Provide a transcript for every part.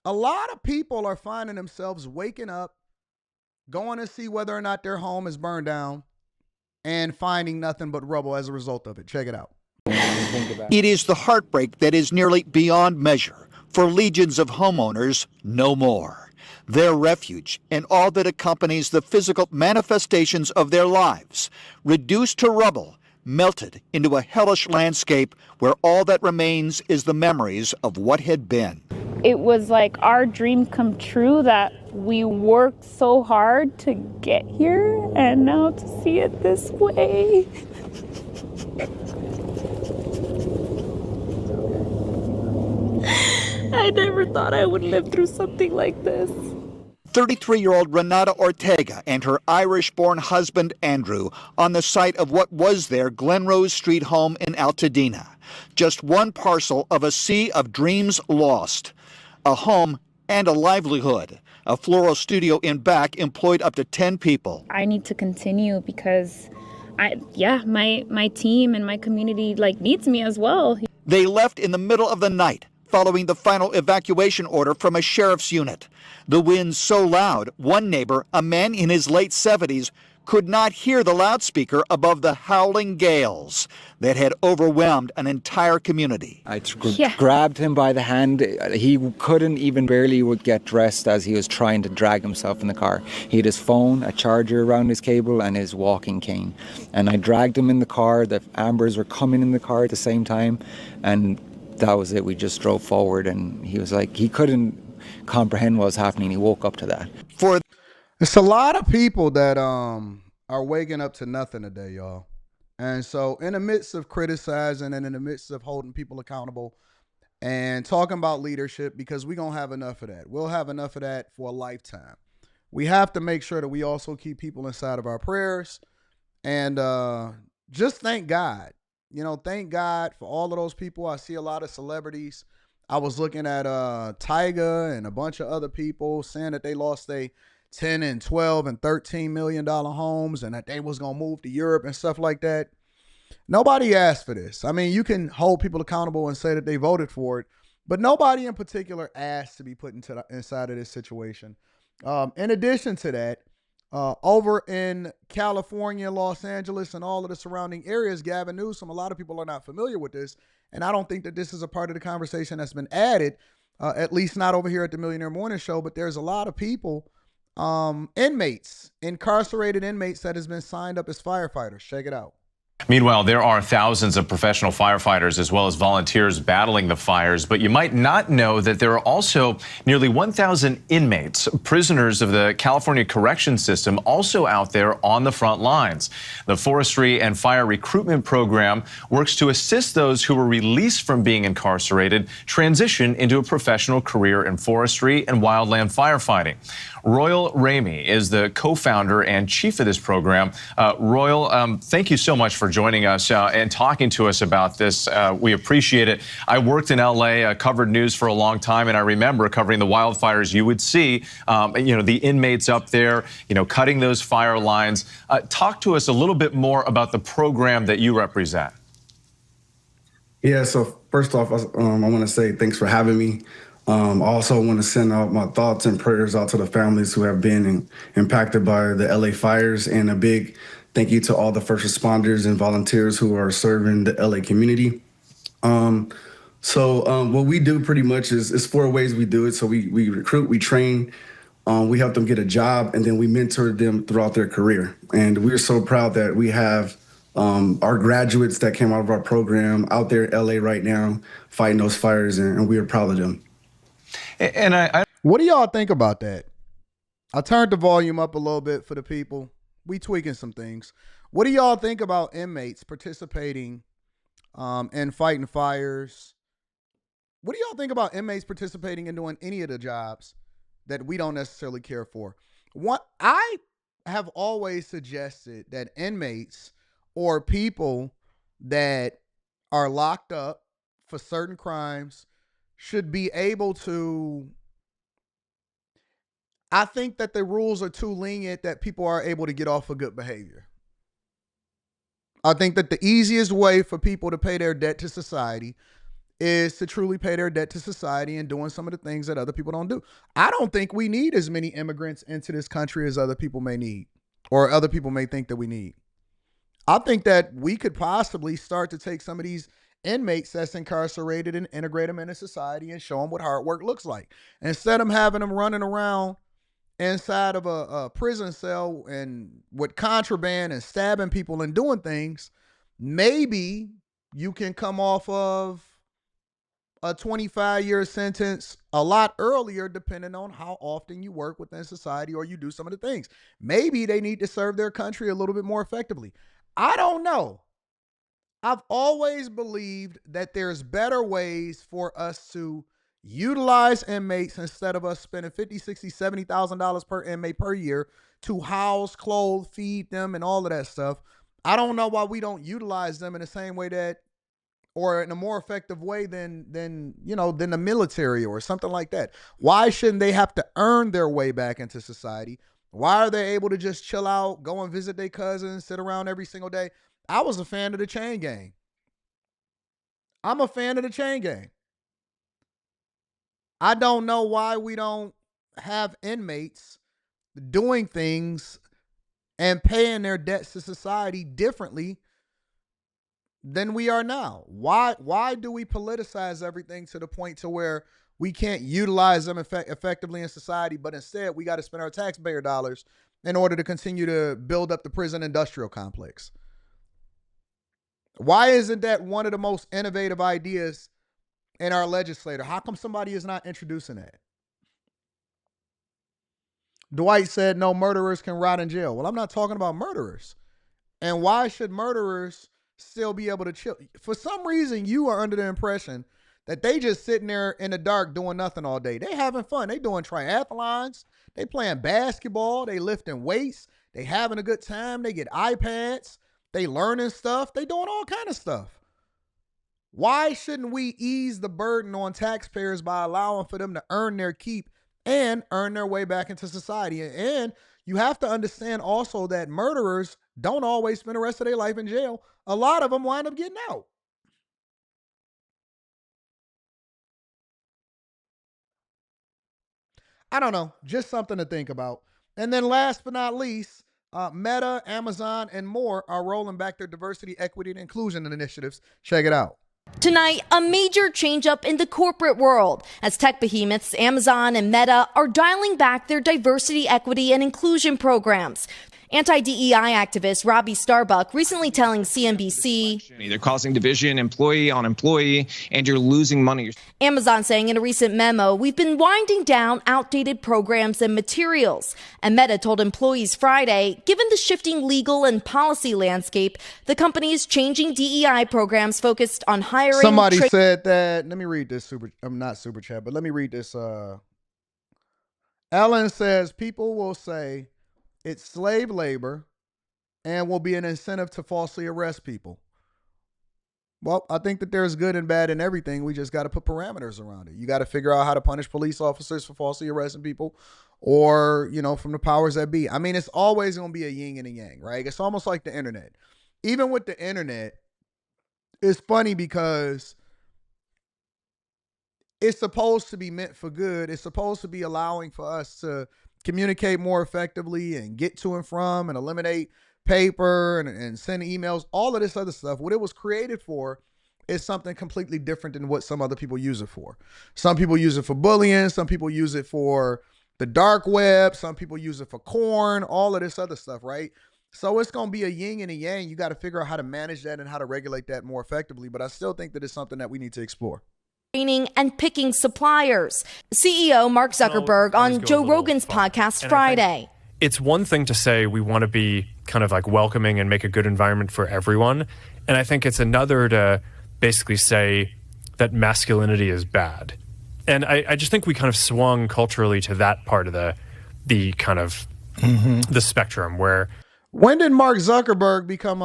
A lot of people are finding themselves waking up, going to see whether or not their home is burned down, and finding nothing but rubble as a result of it. Check it out. It is the heartbreak that is nearly beyond measure for legions of homeowners no more. Their refuge and all that accompanies the physical manifestations of their lives, reduced to rubble, melted into a hellish landscape where all that remains is the memories of what had been. It was like our dream come true that we worked so hard to get here, and now to see it this way. I never thought I would live through something like this. 33-year-old Renata Ortega and her Irish-born husband Andrew on the site of what was their Glenrose Street home in Altadena. Just one parcel of a sea of dreams lost. A home and a livelihood. A floral studio in back employed up to 10 people. I need to continue because my team and my community needs me as well. They left in the middle of the night, following the final evacuation order from a sheriff's unit. The wind so loud, one neighbor, a man in his late 70s, could not hear the loudspeaker above the howling gales that had overwhelmed an entire community. I grabbed him by the hand. He couldn't even barely get dressed as he was trying to drag himself in the car. He had his phone, a charger around his cable, and his walking cane. And I dragged him in the car. The ambers were coming in the car at the same time. And that was it. We just drove forward, and he was like, he couldn't comprehend what was happening. He woke up to that. It's a lot of people that are waking up to nothing today, y'all. And so in the midst of criticizing and in the midst of holding people accountable and talking about leadership, because we're going to have enough of that. We'll have enough of that for a lifetime. We have to make sure that we also keep people inside of our prayers and just thank God. Thank God for all of those people. I see a lot of celebrities. I was looking at Tyga and a bunch of other people saying that they lost their 10 and 12 and $13 million homes and that they was going to move to Europe and stuff like that. Nobody asked for this. I mean, you can hold people accountable and say that they voted for it, but nobody in particular asked to be put inside of this situation. In addition to that, over in California, Los Angeles, and all of the surrounding areas, Gavin Newsom, a lot of people are not familiar with this, and I don't think that this is a part of the conversation that's been added, at least not over here at the Millionaire Morning Show, but there's a lot of people, inmates, incarcerated inmates that has been signed up as firefighters. Check it out. Meanwhile, there are thousands of professional firefighters as well as volunteers battling the fires, but you might not know that there are also nearly 1,000 inmates, prisoners of the California correction system, also out there on the front lines. The Forestry and Fire Recruitment Program works to assist those who were released from being incarcerated transition into a professional career in forestry and wildland firefighting. Royal Ramey is the co-founder and chief of this program. Royal, thank you so much for joining us and talking to us about this. We appreciate it. I worked in LA, covered news for a long time, and I remember covering the wildfires. You would see, the inmates up there, cutting those fire lines. Talk to us a little bit more about the program that you represent. Yeah, so first off, I want to say thanks for having me. I also want to send out my thoughts and prayers out to the families who have been impacted by the LA fires, and a big thank you to all the first responders and volunteers who are serving the LA community. What we do pretty much is 4 ways we do it. So we recruit, we train, we help them get a job, and then we mentor them throughout their career. And we're so proud that we have our graduates that came out of our program out there in LA right now fighting those fires, and we are proud of them. And what do y'all think about that? I turned the volume up a little bit for the people. We tweaking some things. What do y'all think about inmates participating in fighting fires? What do y'all think about inmates participating in doing any of the jobs that we don't necessarily care for? I have always suggested that inmates or people that are locked up for certain crimes should be able to, I think that the rules are too lenient that people are able to get off of good behavior. I think that the easiest way for people to pay their debt to society is to truly pay their debt to society and doing some of the things that other people don't do. I don't think we need as many immigrants into this country as other people may need, or other people may think that we need. I think that we could possibly start to take some of these inmates that's incarcerated and integrate them into society and show them what hard work looks like. Instead of having them running around inside of a prison cell and with contraband and stabbing people and doing things, maybe you can come off of a 25-year sentence a lot earlier, depending on how often you work within society or you do some of the things. Maybe they need to serve their country a little bit more effectively. I don't know. I've always believed that there's better ways for us to utilize inmates instead of us spending $50, $60, $70,000 per inmate per year to house, clothe, feed them, and all of that stuff. I don't know why we don't utilize them in the same way that, or in a more effective way than the military or something like that. Why shouldn't they have to earn their way back into society? Why are they able to just chill out, go and visit their cousins, sit around every single day? I was a fan of the chain gang. I'm a fan of the chain gang. I don't know why we don't have inmates doing things and paying their debts to society differently than we are now. Why do we politicize everything to the point to where we can't utilize them effectively in society, but instead we got to spend our taxpayer dollars in order to continue to build up the prison industrial complex? Why isn't that one of the most innovative ideas in our legislature? How come somebody is not introducing that? Dwight said no murderers can rot in jail. Well, I'm not talking about murderers. And why should murderers still be able to chill? For some reason, you are under the impression that they just sitting there in the dark doing nothing all day. They having fun. They doing triathlons. They playing basketball. They lifting weights. They having a good time. They get iPads. They learning stuff. They doing all kind of stuff. Why shouldn't we ease the burden on taxpayers by allowing for them to earn their keep and earn their way back into society? And you have to understand also that murderers don't always spend the rest of their life in jail. A lot of them wind up getting out. I don't know, just something to think about. And then last but not least, Meta, Amazon, and more are rolling back their diversity, equity, and inclusion initiatives. Check it out. Tonight, a major change up in the corporate world as tech behemoths Amazon and Meta are dialing back their diversity, equity, and inclusion programs. Anti-DEI activist Robbie Starbuck recently telling CNBC, they're causing division employee on employee, and you're losing money. Amazon saying in a recent memo, we've been winding down outdated programs and materials. And Meta told employees Friday, given the shifting legal and policy landscape, the company is changing DEI programs focused on hiring. Somebody said that, let me read this not super chat, but let me read this. Ellen says people will say it's slave labor and will be an incentive to falsely arrest people. Well, I think that there's good and bad in everything. We just got to put parameters around it. You got to figure out how to punish police officers for falsely arresting people, or, from the powers that be. I mean, it's always going to be a yin and a yang, right? It's almost like the internet. Even with the internet, it's funny because it's supposed to be meant for good. It's supposed to be allowing for us to communicate more effectively and get to and from and eliminate paper and send emails, all of this other stuff. What it was created for is something completely different than what some other people use it for. Some people use it for bullying. Some people use it for the dark web. Some people use it for corn, all of this other stuff, right? So it's going to be a yin and a yang. You got to figure out how to manage that and how to regulate that more effectively. But I still think that it's something that we need to explore. And picking suppliers. CEO Mark Zuckerberg on Joe Rogan's podcast Friday. It's one thing to say we want to be kind of like welcoming and make a good environment for everyone. And I think it's another to basically say that masculinity is bad. And I just think we kind of swung culturally to that part of the kind of the spectrum where. When did Mark Zuckerberg become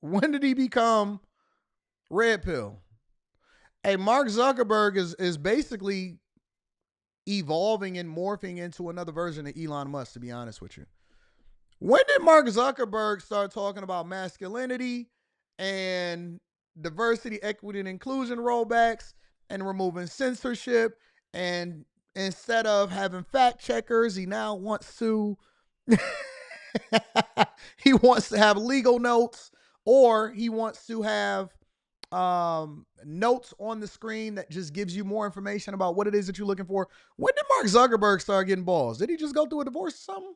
when did he become red pill? Hey, Mark Zuckerberg is basically evolving and morphing into another version of Elon Musk, to be honest with you. When did Mark Zuckerberg start talking about masculinity and diversity, equity, and inclusion rollbacks and removing censorship. And instead of having fact checkers, he now wants to he wants to have legal notes, or he wants to have notes on the screen that just gives you more information about what it is that you're looking for. When did Mark Zuckerberg start getting balls? Did he just go through a divorce or something?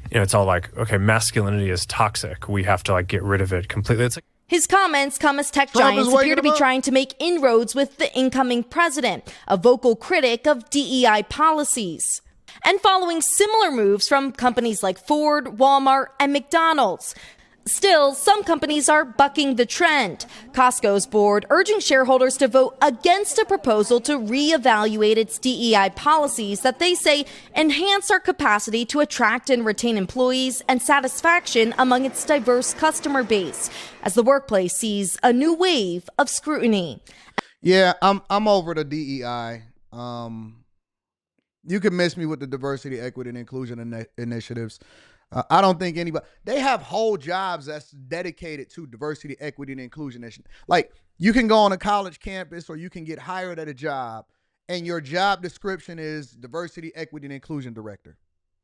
You know, it's all like, okay, masculinity is toxic. We have to like get rid of it completely. It's like His comments come as tech Trump is giants appear waking to be him up. trying to make inroads with the incoming president, a vocal critic of DEI policies. And following similar moves from companies like Ford, Walmart, and McDonald's. Still, some companies are bucking the trend. Costco's board urging shareholders to vote against a proposal to reevaluate its DEI policies that they say enhance our capacity to attract and retain employees and satisfaction among its diverse customer base, as the workplace sees a new wave of scrutiny. Yeah, I'm over the DEI. You can miss me with the diversity, equity, and inclusion initiatives. I don't think anybody, they have whole jobs that's dedicated to diversity, equity, and inclusion. Like, you can go on a college campus or you can get hired at a job and your job description is diversity, equity, and inclusion director.